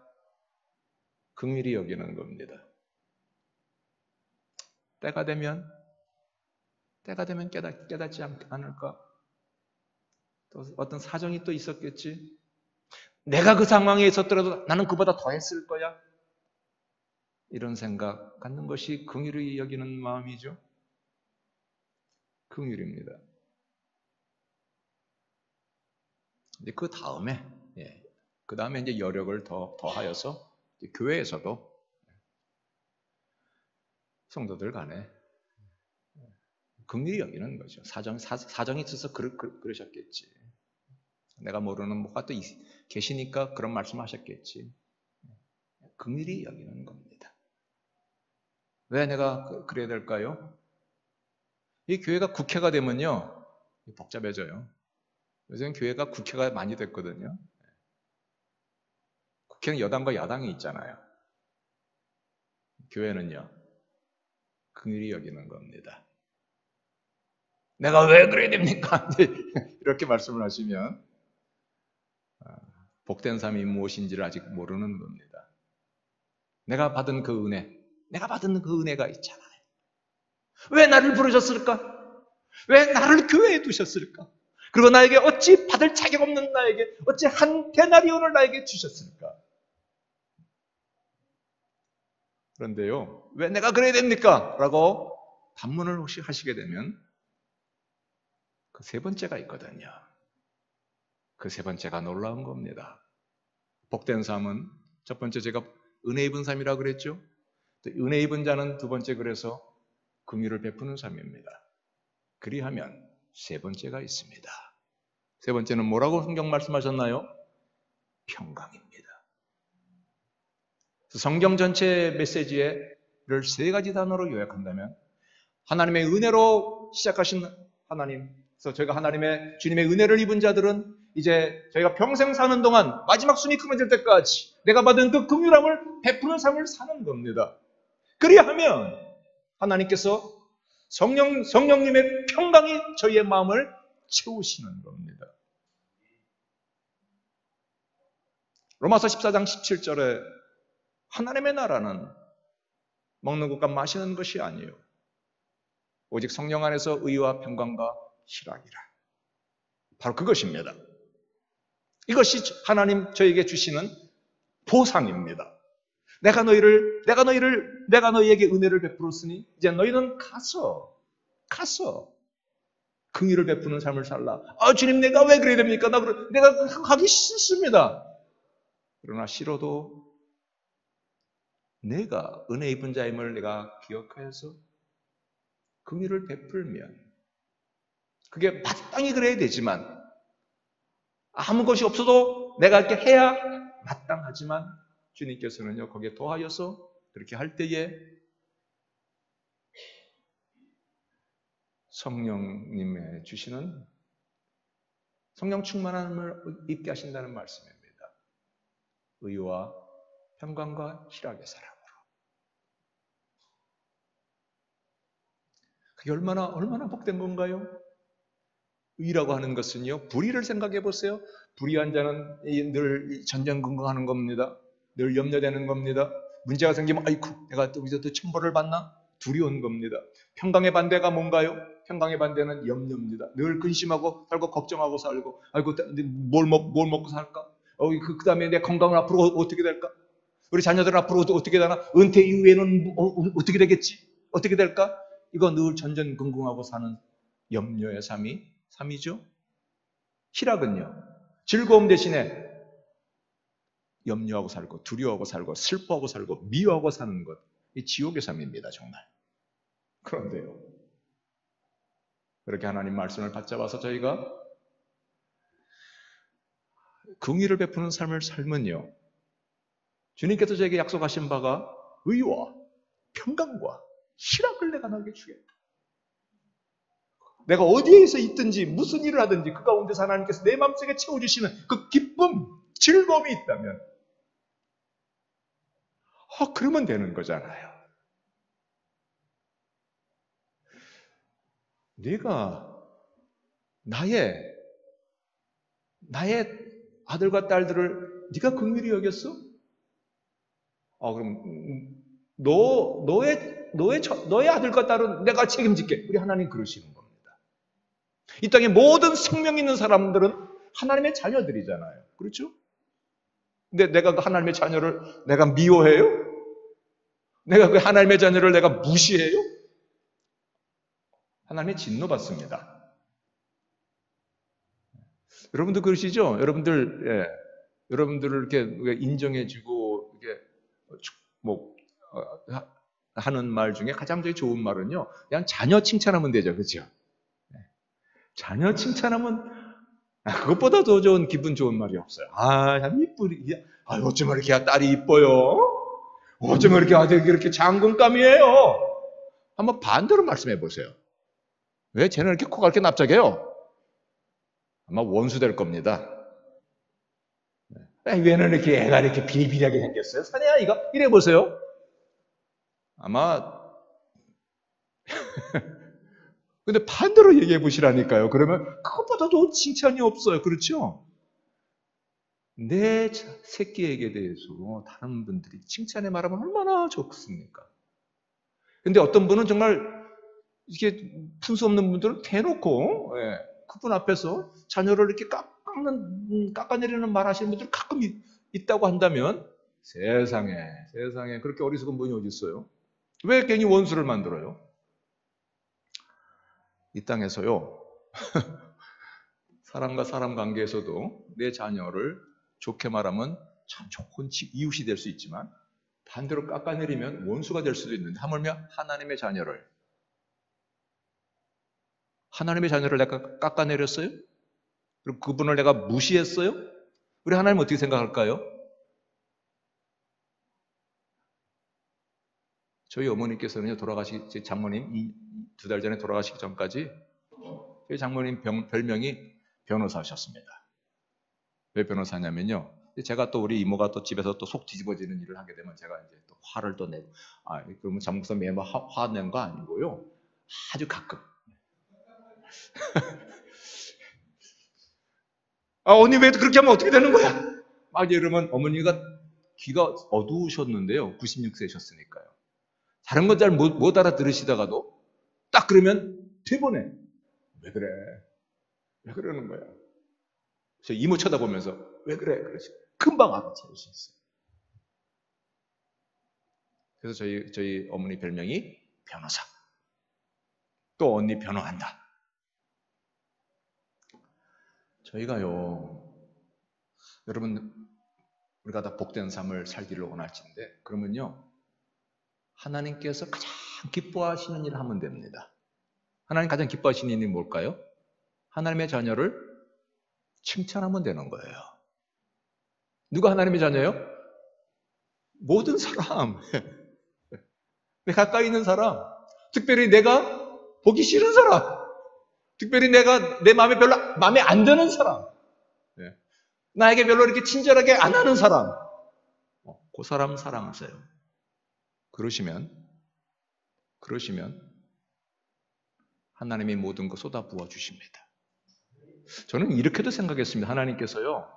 B: 긍휼히 여기는 겁니다. 때가 되면 깨닫지 않을까? 또 어떤 사정이 또 있었겠지? 내가 그 상황에 있었더라도 나는 그보다 더 했을 거야? 이런 생각 갖는 것이 긍휼히 여기는 마음이죠. 긍휼입니다. 그 다음에 이제 여력을 더하여서 교회에서도 성도들 간에 긍휼히 여기는 거죠. 사정이 있어서 그러셨겠지. 내가 모르는 뭐가 또 계시니까 그런 말씀하셨겠지. 긍휼히 여기는 겁니다. 왜 내가 그래야 될까요? 이 교회가 국회가 되면요, 복잡해져요. 요즘 교회가 국회가 많이 됐거든요. 국회는 여당과 야당이 있잖아요. 교회는요, 긍휼히 여기는 겁니다. 내가 왜 그래야 됩니까? 이렇게 말씀을 하시면 복된 삶이 무엇인지를 아직 모르는 겁니다. 내가 받은 그 은혜가 있잖아요. 왜 나를 부르셨을까? 왜 나를 교회에 두셨을까? 그리고 나에게 어찌 받을 자격 없는 나에게 어찌 한 데나리온을 나에게 주셨을까? 그런데요, 왜 내가 그래야 됩니까? 라고 반문을 혹시 하시게 되면 그 세 번째가 있거든요. 그 세 번째가 놀라운 겁니다. 복된 삶은 첫 번째 제가 은혜 입은 삶이라고 그랬죠. 은혜 입은 자는 두 번째 그래서 긍휼을 베푸는 삶입니다. 그리하면 세 번째가 있습니다. 세 번째는 뭐라고 성경 말씀하셨나요? 평강입니다. 성경 전체 메시지를 세 가지 단어로 요약한다면 하나님의 은혜로 시작하신 하나님, 그래서 저희가 주님의 은혜를 입은 자들은 이제 저희가 평생 사는 동안 마지막 숨이 끊어질 때까지 내가 받은 그 긍휼함을 베푸는 삶을 사는 겁니다. 그리하면 하나님께서 성령님의 평강이 저희의 마음을 채우시는 겁니다. 로마서 14장 17절에 하나님의 나라는 먹는 것과 마시는 것이 아니에요. 오직 성령 안에서 의와 평강과 희락이라. 바로 그것입니다. 이것이 하나님 저에게 주시는 보상입니다. 내가 너희에게 은혜를 베풀었으니 이제 너희는 가서 긍휼을 베푸는 삶을 살라. 주님 내가 왜 그래야 됩니까? 내가 하기 싫습니다. 그러나 싫어도 내가 은혜 입은 자임을 내가 기억해서 긍휼을 베풀면 그게 마땅히 그래야 되지만 아무 것이 없어도 내가 이렇게 해야 마땅하지만 주님께서는요 거기에 더하여서 그렇게 할 때에 성령님의 주시는 성령 충만함을 입게 하신다는 말씀입니다. 의와 평강과 희락의 사랑으로. 그게 얼마나 복된 건가요? 의라고 하는 것은요, 불의를 생각해 보세요. 불의한 자는 늘 전전긍긍하는 겁니다. 늘 염려되는 겁니다. 문제가 생기면 아이쿠 내가 또 이제 또 천벌을 받나? 두려운 겁니다. 평강의 반대가 뭔가요? 평강의 반대는 염려입니다. 늘 근심하고 살고 걱정하고 살고 아이고 뭘 먹고 살까? 그 다음에 내 건강은 앞으로 어떻게 될까? 우리 자녀들 앞으로 어떻게 되나? 은퇴 이후에는 어떻게 되겠지? 어떻게 될까? 이거 늘 전전긍긍하고 사는 염려의 삶이죠. 희락은요, 즐거움 대신에 염려하고 살고 두려워하고 살고 슬퍼하고 살고 미워하고 사는 것, 이 지옥의 삶입니다. 정말. 그런데요, 그렇게 하나님 말씀을 받잡아서 저희가 긍휼을 베푸는 삶을 살면요, 주님께서 저에게 약속하신 바가 의와 평강과 희락을 내가 너에게 주겠다. 내가 어디에서 있든지 무슨 일을 하든지 그 가운데서 하나님께서 내 마음속에 채워주시는 그 기쁨, 즐거움이 있다면 그러면 되는 거잖아요. 내가 나의 아들과 딸들을 네가 긍휼히 여겼어? 그럼 너의 아들과 딸은 내가 책임질게. 우리 하나님 그러시는 겁니다. 이 땅에 모든 생명 있는 사람들은 하나님의 자녀들이잖아요. 그렇죠? 근데 내가 그 하나님의 자녀를 내가 미워해요? 내가 그 하나님의 자녀를 내가 무시해요? 하나님의 진노받습니다. 여러분도 그러시죠? 여러분들을 이렇게 인정해주고 이렇게 하는 말 중에 가장 좋은 말은요, 그냥 자녀 칭찬하면 되죠, 그렇죠? 자녀 칭찬하면 그것보다 더 좋은 기분 좋은 말이 없어요. 참 이쁘리. 어쩜 이렇게 딸이 이뻐요? 어쩜 이렇게 아들이 이렇게 장군감이에요? 한번 반대로 말씀해 보세요. 왜 쟤는 이렇게 코가 이렇게 납작해요? 아마 원수 될 겁니다. 왜는 이렇게 애가 이렇게 비리비리하게 생겼어요? 사내야 이거? 이래 보세요. 아마 근데 반대로 얘기해 보시라니까요. 그러면 그것보다 더 칭찬이 없어요. 그렇죠? 내 새끼에게 대해서 다른 분들이 칭찬의 말하면 얼마나 좋겠습니까? 근데 어떤 분은 정말 이게 품수 없는 분들은 대놓고 그분 앞에서 자녀를 이렇게 깎아내리는 말 하시는 분들 가끔 있다고 한다면 세상에 그렇게 어리석은 분이 어디 있어요? 왜 괜히 원수를 만들어요? 이 땅에서요. 사람과 사람 관계에서도 내 자녀를 좋게 말하면 참 좋은 이웃이 될 수 있지만 반대로 깎아내리면 원수가 될 수도 있는데 하물며 하나님의 자녀를 내가 깎아내렸어요? 그리고 그분을 내가 무시했어요? 우리 하나님 어떻게 생각할까요? 저희 어머니께서는요, 제 장모님 2달 전에 돌아가시기 전까지 저희 장모님 별명이 변호사셨습니다. 왜 변호사냐면요. 제가 또 우리 이모가 또 집에서 또 속 뒤집어지는 일을 하게 되면 제가 이제 또 화를 또 내고, 그러면 장목사 매번 화낸 거 아니고요. 아주 가끔. 언니 왜 그렇게 하면 어떻게 되는 거야? 막 이러면 어머니가 귀가 어두우셨는데요. 96세셨으니까요. 다른 건 잘 못 알아들으시다가도 딱 그러면 되보네. 왜 그래? 왜 그러는 거야? 저 이모 쳐다보면서 왜 그래? 그러지. 금방 알아차릴 수 있어요. 그래서 저희 어머니 별명이 변호사. 또 언니 변호한다. 저희가요, 여러분 우리가 다 복된 삶을 살기를 원할진데 그러면요, 하나님께서 가장 기뻐하시는 일을 하면 됩니다. 하나님 가장 기뻐하시는 일이 뭘까요? 하나님의 자녀를 칭찬하면 되는 거예요. 누가 하나님의 자녀예요? 모든 사람. 내 가까이 있는 사람. 특별히 내가 보기 싫은 사람. 특별히 내가 내 마음에 안 드는 사람. 나에게 별로 이렇게 친절하게 안 하는 사람. 그 사람 사랑하세요. 그러시면 하나님이 모든 거 쏟아 부어 주십니다. 저는 이렇게도 생각했습니다. 하나님께서요,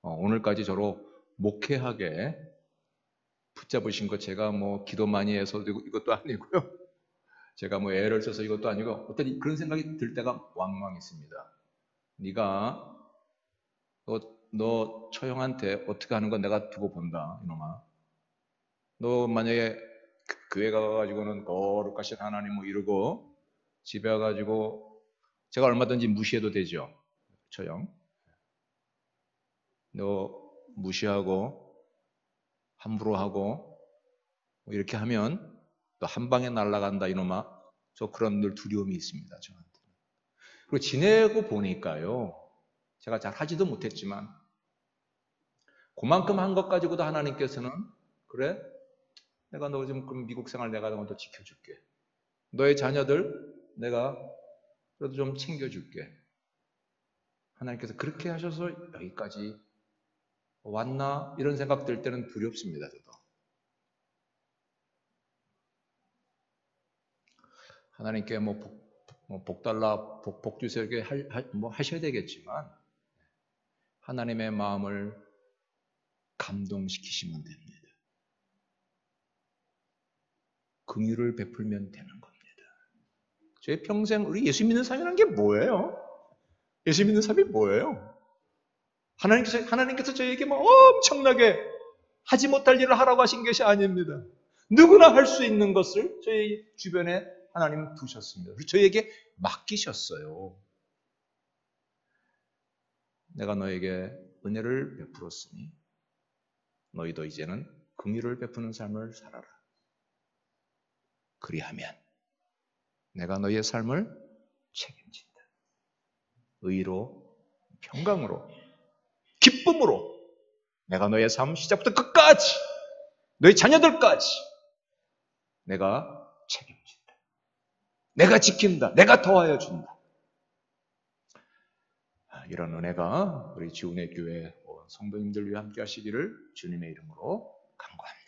B: 오늘까지 저로 목회하게 붙잡으신 거 제가 뭐 기도 많이 해서 이것도 아니고요. 제가 뭐 애를 써서 이것도 아니고 어떤 그런 생각이 들 때가 왕왕 있습니다. 네가 너 처형한테 어떻게 하는 건 내가 두고 본다, 이놈아. 너 만약에 교회 가가지고는 거룩하신 하나님 뭐 이러고 집에 와가지고 제가 얼마든지 무시해도 되죠. 처형. 너 무시하고 함부로 하고 뭐 이렇게 하면 너 한 방에 날아간다, 이놈아. 저 그런 늘 두려움이 있습니다, 저한테. 그리고 지내고 보니까요, 제가 잘 하지도 못했지만 그만큼 한 것 가지고도 하나님께서는 그래? 내가 너 좀 그럼 미국 생활 내가 너 지켜줄게. 너의 자녀들 내가 그래도 좀 챙겨줄게. 하나님께서 그렇게 하셔서 여기까지 왔나? 이런 생각 들 때는 두렵습니다, 저도. 하나님께 복 달라, 복 주세요 이렇게 뭐 하셔야 되겠지만 하나님의 마음을 감동시키시면 됩니다. 긍휼을 베풀면 되는 겁니다. 저희 평생 우리 예수 믿는 삶이라는 게 뭐예요? 예수 믿는 삶이 뭐예요? 하나님께서 저희에게 뭐 엄청나게 하지 못할 일을 하라고 하신 것이 아닙니다. 누구나 할 수 있는 것을 저희 주변에 하나님은 두셨습니다. 그리고 저희에게 맡기셨어요. 내가 너에게 은혜를 베풀었으니 너희도 이제는 긍휼을 베푸는 삶을 살아라. 그리하면 내가 너희의 삶을 책임진다. 의로 평강으로, 기쁨으로 내가 너의 삶 시작부터 끝까지, 너의 자녀들까지 내가 책임진다. 내가 지킨다. 내가 더하여 준다. 이런 은혜가 우리 지훈의 교회 성도님들 위해 함께 하시기를 주님의 이름으로 간구합니다.